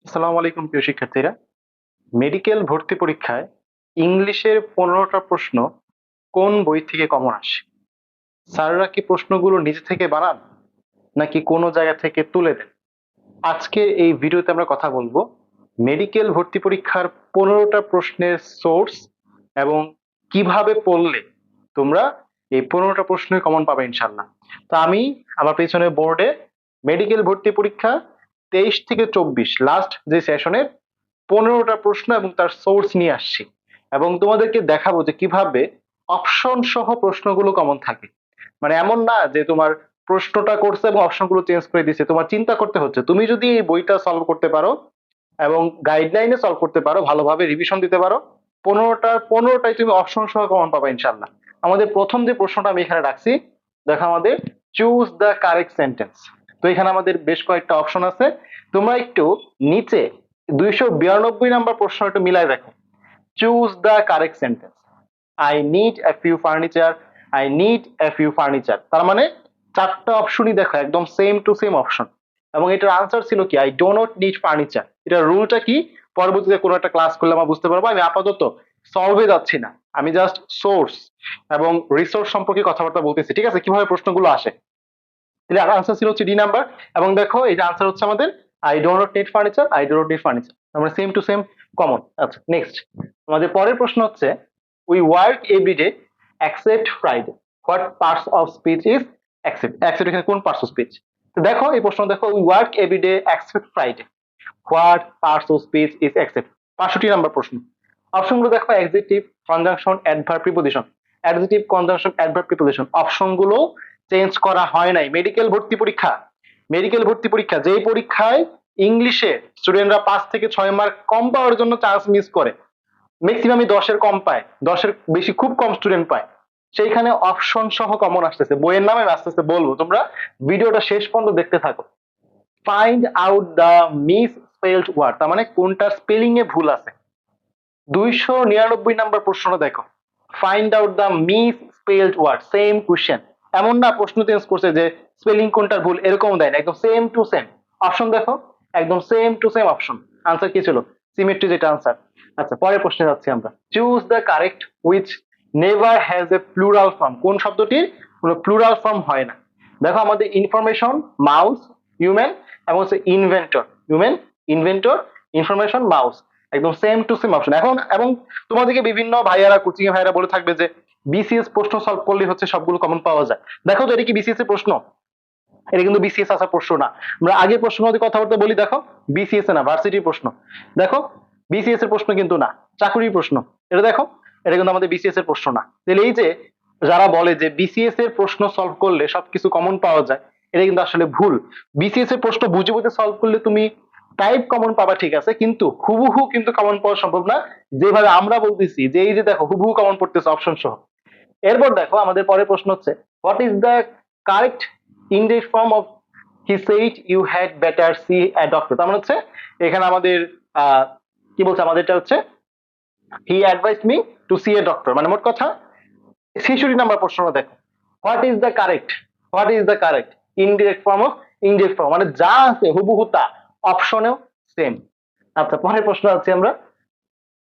আসসালামু আলাইকুম প্রিয় শিক্ষার্থীরা। মেডিকেল ভর্তি পরীক্ষায় ইংলিশের 15টা প্রশ্ন কোন বই থেকে কমন আসে? স্যাররা কি প্রশ্নগুলো নিজে থেকে বানান নাকি কোনো জায়গা থেকে তুলে দেন? আজকে এই ভিডিওতে আমরা কথা বলবো মেডিকেল ভর্তি পরীক্ষার 15টা প্রশ্নের সোর্স এবং কিভাবে পড়লে তোমরা এই 15টা প্রশ্নই কমন পাবে ইনশাল্লাহ। তো আমি আমার পেছনে বোর্ডে মেডিকেল ভর্তি পরীক্ষা 23 থেকে 24 লাস্ট যে সেশনের 15টা প্রশ্ন এবং তার সোর্স নিয়ে আসছি এবং তোমাদেরকে দেখাবো যে কিভাবে অপশন সহ প্রশ্নগুলো কমন থাকে। মানে এমন না যে তোমার প্রশ্নটা করছে এবং অপশনগুলো চেঞ্জ করে দিচ্ছে, তোমার চিন্তা করতে হচ্ছে। তুমি যদি এই বইটা সলভ করতে পারো এবং গাইডলাইনে সলভ করতে পারো, ভালোভাবে রিভিশন দিতে পারো, 15টাই তুমি অপশন সহ কমন পাবা ইনশাল্লাহ। আমাদের প্রথম যে প্রশ্নটা আমি এখানে রাখছি, দেখো আমাদের চুজ দ্য কারেক্ট সেন্টেন্স। তো এখানে আমাদের বেশ কয়েকটা অপশন আছে, তোমরা একটু নিচে 292 নাম্বার প্রশ্ন একটু মিলাই দেখো। Choose the correct sentence. I need a few furniture, I need a few furniture, তার মানে চারটা অপশনই দেখো একদম সেম টু সেম অপশন এবং এটার আনসার ছিল কি I do not need furniture. এটার রুলটা কি পরবর্তীতে কোনো একটা ক্লাস করলে আমরা বুঝতে পারবো। আমি আপাতত সলভে যাচ্ছি না, আমি জাস্ট সোর্স এবং রিসোর্স সম্পর্কে কথাবার্তা বলতেছি, ঠিক আছে, কিভাবে প্রশ্নগুলো আসে। এটার আনসার ছিল হচ্ছে ডি নাম্বার এবং দেখো এটা আনসার হচ্ছে আমাদের I do not need furniture, I do not need furniture, আমরা সেম টু সেম কমন। আচ্ছা নেক্সট আমাদের পরের প্রশ্ন হচ্ছে we work everyday except Friday, what parts of speech is accept. Accept এখানে কোন পার্টস অফ স্পিচ? তো দেখো এই প্রশ্ন দেখো we work everyday except Friday, what parts of speech is accept. 65 number প্রশ্ন। অপশনগুলো দেখো adjective, conjunction, adverb, preposition. Adjective, conjunction, adverb, preposition অপশনগুলো চেঞ্জ করা হয় নাই। মেডিকেল ভর্তি পরীক্ষা, মেডিকেল ভর্তি পরীক্ষা যেই পরীক্ষায় ইংলিশে স্টুডেন্টরা 5 থেকে 6 মার্ক কম পাওয়ার জন্য চান্স মিস করে, ম্যাক্সিমামই 10-এর কম পায়, 10-এর বেশি খুব কম স্টুডেন্ট পায়, সেইখানে অপশন সহ কমন আসতেছে। বইয়ের নামে আস্তে আস্তে বলবো, তোমরা ভিডিওটা শেষ পর্যন্ত দেখতে থাকো। Find out the misspelled word, তার মানে কোনটার স্পেলিং এ ভুল আছে। 299 নাম্বার প্রশ্নটা দেখো, find out the misspelled word, same question. এমন না প্রশ্ন চেঞ্জ করছে যে স্পেলিং কোনটার ভুল, এরকম দেয় না, একদম সেম টু সেম অপশন দেখো, একদম same to same option. Answer কি ছিল? সিমেট্রি, যেটা আনসার। আচ্ছা পরের প্রশ্নে যাচ্ছি আমরা। Choose the correct which never has a plural form, কোন শব্দটির কোনো প্লুরাল ফর্ম হয় না? দেখো আমাদের ইনফরমেশন, মাউস, হিউম্যান এবং হচ্ছে inventor, human, inventor, information, mouse, একদম সেম টু সেম অপশন। এখন এবং তোমাদেরকে বিভিন্ন ভাইয়ারা, কোচিং এ ভাইয়ারা বলে থাকবে যে বিসিএস প্রশ্ন সলভ করলে হচ্ছে সবগুলো কমন পাওয়া যায়। দেখো তো এটা কি বিসিএস এর প্রশ্ন? এটা কিন্তু বিসিএস আসার প্রশ্ন না। আমরা আগে প্রশ্ন যদি কথাবার্তা বলি, দেখো বিসিএস না, ভার্সিটির প্রশ্ন। দেখো বিসিএস এর প্রশ্ন কিন্তু না, চাকুরির প্রশ্ন। এটা দেখো, এটা কিন্তু আমাদের বিসিএস এর প্রশ্ন না। তাহলে এই যে যারা বলে যে বিসিএস এর প্রশ্ন সলভ করলে সবকিছু কমন পাওয়া যায়, এটা কিন্তু আসলে ভুল। বিসিএস এর প্রশ্ন বুঝে বুঝে সলভ করলে তুমি টাইপ কমন পাবা, ঠিক আছে, কিন্তু হুবহু কিন্তু কমন পাওয়া সম্ভব না, যেভাবে আমরা বলতেছি যে এই যে দেখো হুবহু কমন পড়তেছে অপশন সহ। এরপর দেখো আমাদের পরের প্রশ্ন হচ্ছে what is the correct index form of he said you had better see a doctor. তার মানে হচ্ছে এখানে আমাদের কি বলছে, আমাদেরটা হচ্ছে he advise me to see a doctor, মানে মোট কথা 66 নাম্বার প্রশ্নটা দেখো, what is the correct, what is the correct indirect form of, indirect form মানে যা আছে হুবহু তা, অপশনেও সেম। আচ্ছা পরের প্রশ্ন আছে আমরা,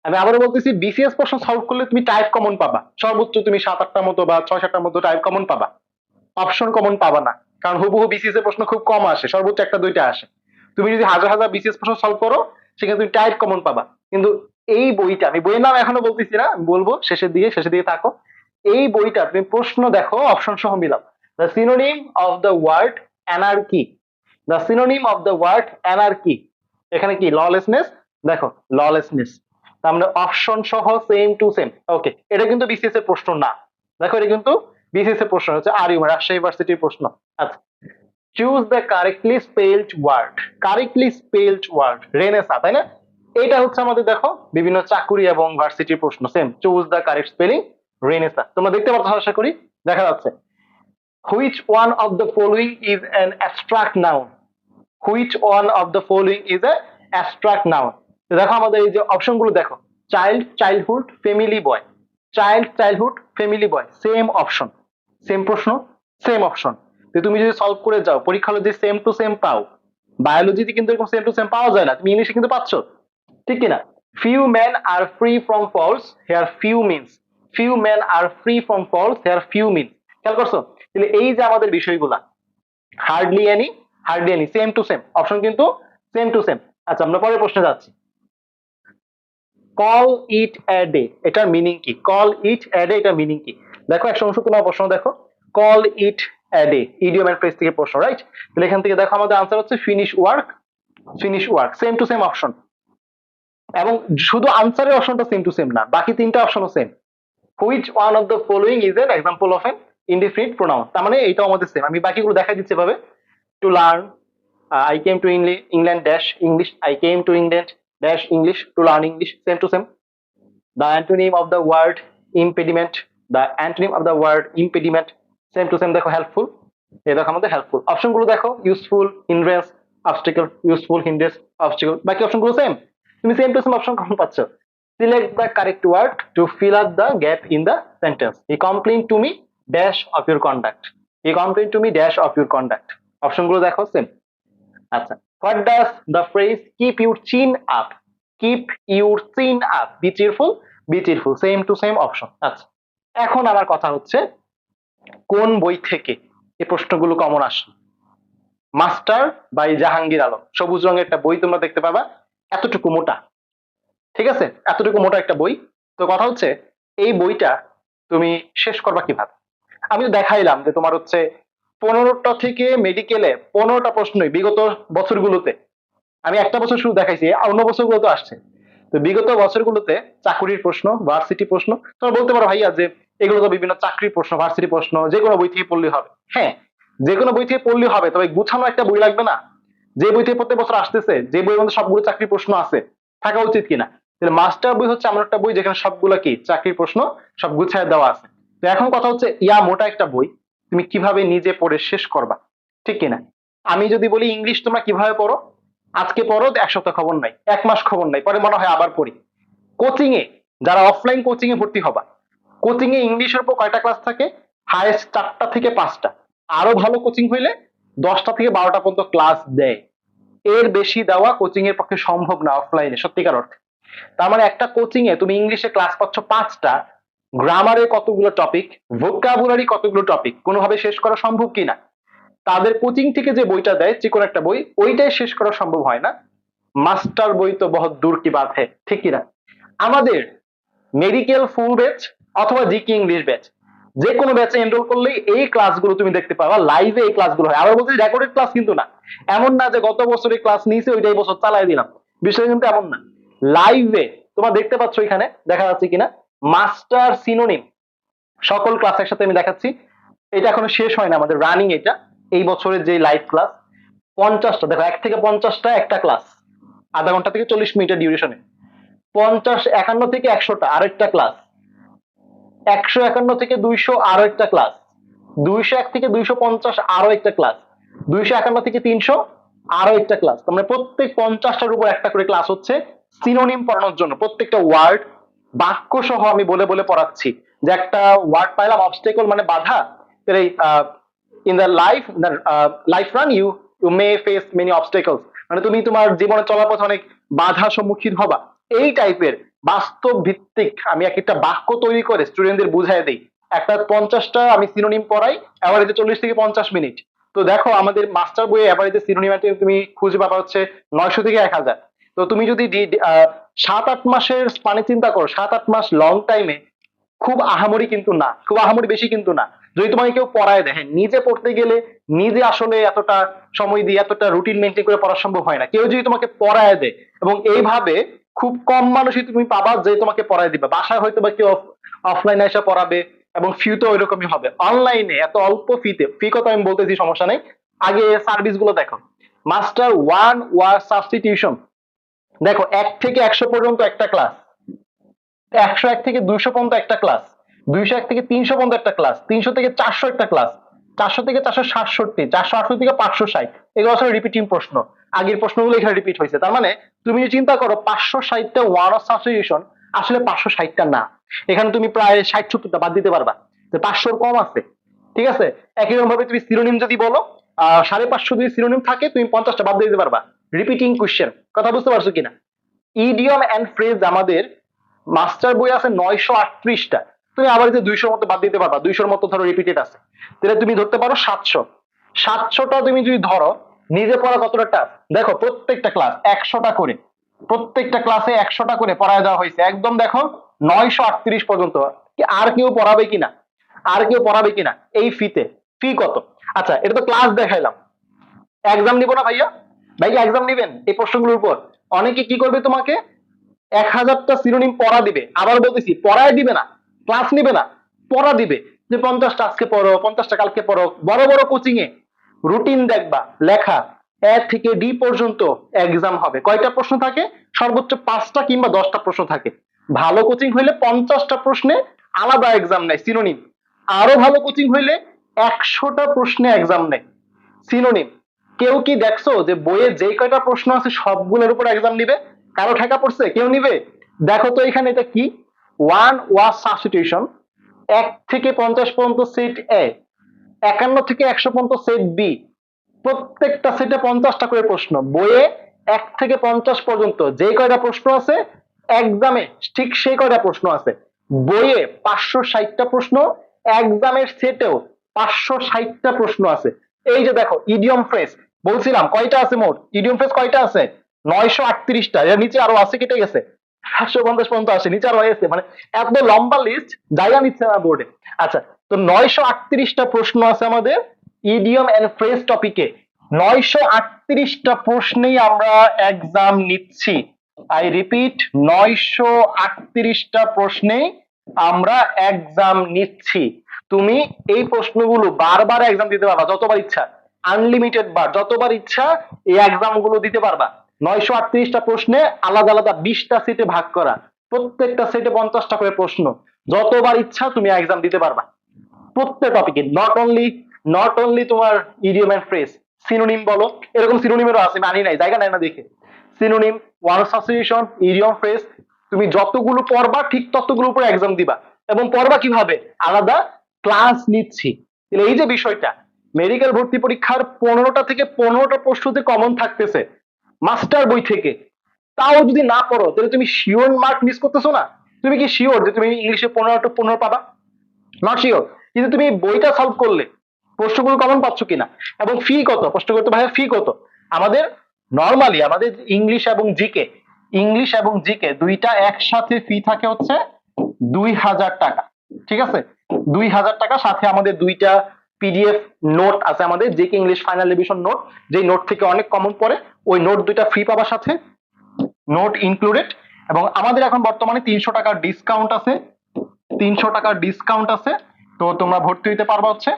আমি আবারও বলতেছি বিসিএস প্রশ্ন সলভ করলে তুমি টাইপ কমন পাবা, সর্বোচ্চ তুমি 7-8টার মতো বা 6-7টার মতো টাইপ কমন পাবা, অপশন কমন পাবা না, কারণ হুবহু বিসিএস এর প্রশ্ন খুব কম আসে, সর্বোচ্চ 1-2টা আসে। তুমি যদি হাজার হাজার বিসিএস প্রশ্ন সলভ করো সেখানে তুমি টাইপ কমন পাবা। কিন্তু এই বইটা, আমি বইয়ের নাম এখনো বলতেছি না, আমি বলবো শেষের দিকে থাকো। এই বইটা তুমি প্রশ্ন দেখো, অপশন সহ মিলাও। The synonym of the word anarchy, the synonym of the word anarchy, এখানে কি ললেসনেস, দেখো ললেসনেস, তার মানে অপশন সহ সেম টু সেম। ওকে, এটা কিন্তু বিসিএস এর প্রশ্ন না, দেখো এটা কিন্তু বিসিএস এর প্রশ্ন হচ্ছে আর ইউ রাজশাহী ইউনিভার্সিটির প্রশ্ন। আচ্ছা choose the correctly spelled word, correctly spelled word renaissance, তাই না? এটা হচ্ছে আমাদের দেখো বিভিন্ন চাকুরি এবং ভার্সিটির প্রশ্ন, same choose the correct spelling Renaissance. তোমরা দেখতে পাচ্ছ আশা করি, দেখা যাচ্ছে। Which one of the following is an abstract noun, which one of the following is a abstract noun. দেখো আমাদের এই যে অপশনগুলো দেখো, চাইল্ড, চাইল্ডহুড, ফ্যামিলি বয়, চাইল্ড, চাইল্ডহুড, ফ্যামিলি বয়, সেম অপশন, সেম প্রশ্ন, সেম অপশন। তুমি যদি সলভ করে যাও পরীক্ষা হলে যে সেম টু সেম পাও, বায়োলজিতে কিন্তু এরকম সেম টু সেম পাওয়া যায় না, তুমি ইংলিশে কিন্তু পাচ্ছ, ঠিক কিনা? Few men are free from falsehood few means, few men are free from falsehood few means, খেয়াল করছো? তাহলে এই যে আমাদের বিষয়গুলা, hardly any same to same, option কিন্তু সেম টু সেম। আচ্ছা আমরা পরের প্রশ্নে যাচ্ছি। কল ইট এ ডে, এটার মিনিং কি? কল ইট এ ডে, এটার মিনিং কি? দেখো 169 প্রশ্ন দেখো, call it a day, idiom and phrase থেকে প্রশ্ন, রাইট? তাহলে এখান থেকে দেখো আমাদের আনসার হচ্ছে finish work, finish work, same to same option. এবং শুধু আনসারের অপশনটা সেম টু সেম না, বাকি তিনটা অপশনও same. Which one of the following is an example of an indefinite pronoun, তার মানে এইটাও আমাদের সেম। আমি বাকিগুলো দেখাই দিচ্ছি এভাবে। To learn, I came to England dash English, I came to England dash English to learn English, same to same. The antonym of the word impediment, the antonym of the word impediment, same to same। দেখো helpful, এই দেখো আমাদের helpful. অপশনগুলো দেখো, useful, hindrance, obstacle, useful, hindrance, obstacle, বাকি অপশনগুলো same. তুমি same to same option কখন পাচ্ছ? Select the correct word to fill up the gap in the sentence. He complain to me dash of your conduct, he complain to me dash of your conduct, অপশনগুলো দেখো same. আচ্ছা, what does the phrase keep your chin up, keep your chin up, be cheerful, be cheerful, same to same option. আচ্ছা, এখন আমার কথা হচ্ছে কোন বই থেকে এই প্রশ্নগুলো কমন আসে? মাস্টার বাই জাহাঙ্গীর আলম, সবুজ রঙের একটা বই তোমরা দেখতে পাবা, এতটুকু মোটা, ঠিক আছে, এতটুকু মোটা একটা বই। তো কথা হচ্ছে এই বইটা তুমি শেষ করবা কিভাবে? আমি তো দেখাইলাম যে তোমার হচ্ছে 15টা থেকে মেডিকেলে 15টা প্রশ্নই বিগত বছরগুলোতে, আমি একটা বছর শুরু দেখাইছি, অন্য বছরগুলো তো আসছে। তো বিগত বছরগুলোতে চাকরির প্রশ্ন, ভার্সিটি প্রশ্ন, তোমরা বলতে পারো ভাইয়া যে এগুলো তো বিভিন্ন চাকরির প্রশ্ন, ভার্সিটি প্রশ্ন, যে কোনো বই থেকে পড়লে হবে। হ্যাঁ, যে কোনো বই থেকে পড়লে হবে, তবে গুছানো একটা বই লাগবে না? যে বই থেকে প্রত্যেক বছর আসতেছে, যে বইয়ের মধ্যে সবগুলো চাকরির প্রশ্ন আছে, থাকা উচিত কিনা? তাহলে মাস্টার বই হচ্ছে এমন একটা বই যেখানে সবগুলো কি চাকরির প্রশ্ন সব গুছায় দেওয়া আছে। তো এখন কথা হচ্ছে ইয়া মোটা একটা বই তুমি কিভাবে নিজে পড়ে শেষ করবা, ঠিক কিনা? আমি যদি বলি ইংলিশ তোমরা কিভাবে পড়ো, আজকে পড়ো, এক সপ্তাহ খবর নাই, এক মাস খবর নাই, পরে মনে হয় আবার পড়ি। কোচিং এ, যারা অফলাইন কোচিং এ ভর্তি হবা, কোচিং এ ইংলিশের উপর কয়টা ক্লাস থাকে? হাইয়েস্ট 4টা থেকে 5টা, আরো ভালো কোচিং হইলে 10টা থেকে 12টা পর্যন্ত ক্লাস দেয়। এর বেশি দেওয়া কোচিং এর পক্ষে সম্ভব না অফলাইনে, সত্যিকার অর্থে। তার মানে একটা কোচিং এ তুমি ইংলিশে ক্লাস পাচ্ছ 5টা, গ্রামারে কতগুলো টপিক, ভোকাবুলারি কতগুলো টপিক, কোনোভাবে শেষ করা সম্ভব কিনা? তাদের কোচিং থেকে যে বইটা দেয়, যে কোনো একটা বই, ওইটাই শেষ করা সম্ভব হয় না। মাস্টার বই তো বহুত দূর কি বাত है, ঠিক কিনা? আমাদের মেডিকেল ফুল ব্যাচ অথবা জিকে ইংলিশ ব্যাচ, যে কোনো ব্যাচে এনরোল করলেই এই ক্লাসগুলো তুমি দেখতে পাবা, লাইভে এই ক্লাসগুলো হয়। আবার বলছি রেকর্ডেড ক্লাস কিন্তু না, এমন না যে গত বছরে ক্লাস নিয়েছে ওইটাই বছর চালাই দিলাম, বিষয় কিন্তু এমন না। লাইভে তোমরা দেখতে পাচ্ছ, এখানে দেখা যাচ্ছে কিনা, মাস্টার সিনোনিম সকল ক্লাস একসাথে আমি দেখাচ্ছি। এটা এখনো শেষ হয় না আমাদের রানিং, এটা এই বছরের যে লাইভ ক্লাস 50টা, দেখো 1 থেকে 50টা একটা ক্লাস, আধা ঘন্টা থেকে 40 মিনিটের ডিউরেশনে। 50, 51 থেকে 100টা আরেকটা ক্লাস, 151 থেকে 200 আরো একটা ক্লাস, 201 থেকে 250 আরো একটা ক্লাস, 251 থেকে 300 আরো একটা ক্লাস। মানে প্রত্যেক 50টার উপর একটা করে ক্লাস হচ্ছে সিনোনিম পড়ানোর জন্য। প্রত্যেকটা ওয়ার্ড বাক্য সহ আমি বলে বলে পড়াচ্ছি, যে একটা ওয়ার্ড পাইলাম অবস্টেকল মানে বাধা, in the life run you you may face many obstacles, মানে তুমি তোমার জীবনে চলার পথে অনেক বাধা সম্মুখীন হবা। এই টাইপের বাস্তব ভিত্তিক আমি এক একটা বাক্য তৈরি করে স্টুডেন্টদের বুঝাই দিই। একটা 50টা আমি সিনোনিম পড়াই, এভারেজে 40 থেকে 50 মিনিট। তো দেখো আমাদের মাস্টার বইয়ে এভারেজে সিনোনিম তুমি খুঁজে পাবা হচ্ছে 900 থেকে 1000। তো তুমি যদি 7-8 মাসের মানে চিন্তা করো, 7-8 মাস লং টাইমে খুব আহামরি কিন্তু না, খুব আহামরি বেশি কিন্তু না। যদি তোমাকে কেউ পড়ায় দেয়, হ্যাঁ, নিজে পড়তে গেলে নিজে আসলে এতটা সময় দিয়ে এতটা রুটিন মেনটেন করে পড়া সম্ভব হয় না। কেউ যদি তোমাকে পড়ায় দেয়, এবং এইভাবে খুব কম মানুষই তুমি পাবা যে তোমাকে পড়ায় দিবে, বাসায় হয়তো বা কেউ অফলাইনে এসে পড়াবে, এবং ফি তো ওইরকমই হবে। অনলাইনে এত অল্প ফিতে, ফি কথা আমি বলতেছি সমস্যা নেই, আগে সার্ভিস গুলো দেখো। মাস্টার 1 ওয়ার্ড সাবস্টিটিউশন, দেখো 1 থেকে 100 পর্যন্ত একটা ক্লাস, 101 থেকে 200 পর্যন্ত একটা ক্লাস, 201 থেকে 300 পর্যন্ত একটা ক্লাস, 300 থেকে 400 একটা ক্লাস, 400 থেকে 467, 468 থেকে 560, এগুলো আসলে রিপিটিং প্রশ্ন। আগের প্রশ্নগুলো এখানে রিপিট হয়েছে। তার মানে তুমি যদি চিন্তা করো 560টা ওয়ান অফ সাবস্টিটিউশন, আসলে 560টা না, এখানে তুমি প্রায় 60-70টা বাদ দিতে পারবা, 500 কম আছে, ঠিক আছে? একই রকম ভাবে তুমি সিনোনিম যদি বলো, 550 যদি সিনোনিম থাকে তুমি 50টা বাদ দিয়ে দিতে পারবা। রিপিটিং কোশ্চেন, কথা বুঝতে পারছো কিনা? ইডিয়ম এন্ড ফ্রেজ আমাদের মাস্টার বই আছে 938টা, তুমি আবার যে 200 মতো বাদ দিতে পারবা, 200 মতো ধরো রিপিটেড আছে, তাহলে তুমি ধরতে পারো 700। 700টা তুমি যদি ধরো, নিজে পড়া কতটা টাফ দেখো, প্রত্যেকটা ক্লাস 100টা করে, প্রত্যেকটা ক্লাসে 100টা করে পড়ায় দেওয়া হয়েছে, একদম দেখো 938 পর্যন্ত। আর কেউ পড়াবে কিনা, আর কেউ পড়াবে কিনা এই ফিতে? ফি কত? আচ্ছা এটা তো ক্লাস দেখাইলাম, এক্সাম নিব না ভাইয়া? ভাইয়া এক্সাম নিবেন এই প্রশ্নগুলোর উপর? অনেকে কি করবে, তোমাকে 1000টা সিনোনিম পড়া দিবে, আবার বলতেছি পড়ায় দিবে না, ক্লাস নিবে না, পড়া দিবে, যে 50টা আজকে পড়ো, 50টা কালকে পড়ো। বড় বড় কোচিং এ রুটিন দেখবা লেখা, এ থেকে ডি পর্যন্ত এক্সাম হবে, কয়টা প্রশ্ন থাকে? সর্বোচ্চ 5টা কিংবা 10টা প্রশ্ন থাকে। ভালো কোচিং হইলে 50টা প্রশ্নে আলাদা এক্সাম নেয় সিনোনিম, আরো ভালো কোচিং হইলে 100টা প্রশ্নে এক্সাম নেয় সিনোনিম। কেউ কি দেখছো যে বইয়ে যে কয়টা প্রশ্ন আছে সবগুলোর উপর এক্সাম নিবে? কারো ঠেকা পড়ছে? কেউ নিবে? দেখো তো এখানে এটা কি, ওয়ান ওয়াজ সাবস্টিটিউশন, 1 থেকে 50 পর্যন্ত সেট এ, 51 থেকে 100 পর্যন্ত সেট বি, প্রত্যেকটা সেটে 50টা করে প্রশ্ন। বইয়ে 1 থেকে 50 পর্যন্ত যে কয়টা প্রশ্ন আছে এক্সামে ঠিক সেই কয়টা প্রশ্ন আছে। বইয়ে 560টা প্রশ্ন, এক্সামের সেটেও 560টা প্রশ্ন আছে। এই যে দেখো ইডিয়ম ফ্রেজ, বলছিলাম কয়টা আছে মোট, ইডিয়ম ফ্রেজ কয়টা আছে? 938টা, এর নিচে আরো আছে, কেটে গেছে 750 পর্যন্ত আসে, নিচে আরো আছে, মানে এত লম্বা লিস্ট, জায়গা নিচ্ছে না বোর্ডে। আচ্ছা, তো 938টা প্রশ্ন আছে আমাদের ইডিয়ম এন্ড ফ্রেজ টপিকে। 938টা প্রশ্নেই আমরা এক্সাম নিচ্ছি। আই রিপিট, 938টা প্রশ্নেই আমরা এক্সাম নিচ্ছি। তুমি এই প্রশ্নগুলো বারবার এক্সাম দিতে পারবা, যতবার ইচ্ছা, আনলিমিটেড বার, যতবার ইচ্ছা এই এক্সাম গুলো দিতে পারবা। 938টা প্রশ্নে আলাদা আলাদা 20টা সেটে ভাগ করা, প্রত্যেকটা সেটে 50টা করে প্রশ্ন, যতবার ইচ্ছা তুমি এক্সাম দিতে পারবা প্রত্যেক টপিকে। নট অনলি তোমার ইডিয়ম এন্ড ফ্রেজ, সিনোনিম বলো, এরকম সিনোনিমেরও আছে, আমি আনি নাই, জায়গা নাই না দেখে। Synonym, word substitution, idiom phrase, তুমি যতগুলো পড়বা ঠিক ততগুলো উপর এক্সাম দিবা। এবং পড়বা কিভাবে? আলাদা ক্লাস নিচ্ছি। তাহলে এই যে বিষয়টা, মেডিকেল ভর্তি পরীক্ষার 15টা থেকে 15টা প্রশ্নতে কমন থাকতেছে মাস্টার বই থেকে, তাও যদি না পড়ো তাহলে তুমি শিওর মার্ক মিস করতেছো না? তুমি কি শিওর যে তুমি ইংলিশে 15 পাবা? Not sure. কিন্তু তুমি বইটা সলভ করলে প্রশ্নগুলো কমন পাচ্ছ কিনা। এবং ফি কত? প্রশ্ন করতে ভাইয়া ফি কত? আমাদের নর্মালি আমাদের ইংলিশ এবং জিকে দুইটা একসাথে ফি থাকে হচ্ছে 2000 টাকা। ঠিক আছে, 2000 টাকা, সাথে আমাদের দুইটা পিডিএফ নোট আছে, আমাদের GK English final revision note, যেই নোট থেকে অনেক কমন পড়ে, ওই নোট দুইটা ফ্রি পাবার সাথে, নোট ইনক্লুডেড। এবং আমাদের এখন বর্তমানে 300 টাকার ডিসকাউন্ট আছে, 300 টাকার ডিসকাউন্ট আছে। তো তোমরা ভর্তি হইতে পারবা হচ্ছে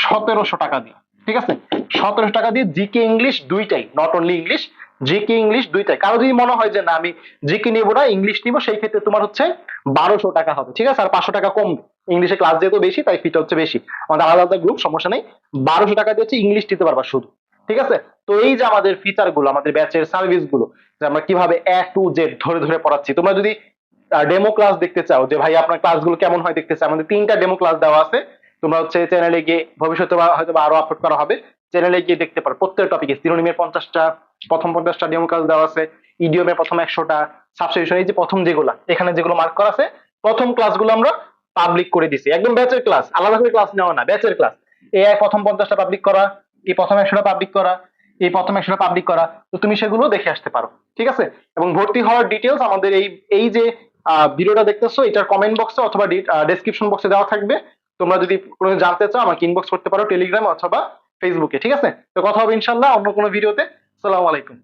1700 টাকা দিয়ে। ঠিক আছে, 1700 টাকা দিয়ে জিকে ইংলিশ দুইটাই, not only English, GK English দুইটাই। কারো যদি মনে হয় যে না আমি জিকে নিবো না ইংলিশ নিবো, সেই ক্ষেত্রে তোমার হচ্ছে 1200 টাকা হবে। ঠিক আছে, আর 500 টাকা কমবে, ইংলিশে ক্লাস যেহেতু বেশি তাই ফিটা হচ্ছে বেশি। আমাদের আলাদা আলাদা গ্রুপ, সমস্যা নেই। 1200 টাকা দিয়ে হচ্ছে ইংলিশ নিতে পারবা শুধু। ঠিক আছে, তো এই যে আমাদের ফিচার গুলো, আমাদের ব্যাচের সার্ভিস গুলো, যে আমরা কিভাবে এ টু জেড ধরে ধরে পড়াচ্ছি। তোমরা যদি ডেমো ক্লাস দেখতে চাও যে ভাই আপনার ক্লাসগুলো কেমন হয় দেখতে চাও, আমাদের 3টা ডেমো ক্লাস দেওয়া আছে। তোমরা হচ্ছে চ্যানেলে গিয়ে, ভবিষ্যতে হয়তো আরো আপলোড করা হবে, চ্যানেলে গিয়ে দেখতে পারো। প্রত্যেক টপিকে সিনোনিমের 50টা, প্রথম 50টা ডেমো ক্লাস দেওয়া আছে, ইডিয়মের প্রথম 100টা, সাবস্টিটিউশন এই যে প্রথম যেগুলা, এখানে যেগুলো মার্ক করা আছে, প্রথম ক্লাসগুলো আমরা পাবলিক করে দিছি, একদম ব্যাচের ক্লাস, আলাদা করে ক্লাস নেওয়া না, ব্যাচের ক্লাস। এই প্রথম 50টা পাবলিক করা, এই প্রথম 100টা পাবলিক করা, এই প্রথম 100টা পাবলিক করা, তো তুমি সেগুলো দেখে আসতে পারো। ঠিক আছে, এবং ভর্তি হওয়ার ডিটেলস আমাদের এই এই যে ভিডিওটা দেখতেছো এটার কমেন্ট বক্সে অথবা ডেসক্রিপশন বক্সে দেওয়া থাকবে। তোমরা যদি কোনো জানতে চাও আমাকে ইনবক্স করতে পারো টেলিগ্রাম অথবা ফেসবুকে। ঠিক আছে, তো কথা হবে ইনশাল্লাহ অন্য কোনো ভিডিওতে। আসসালামু আলাইকুম।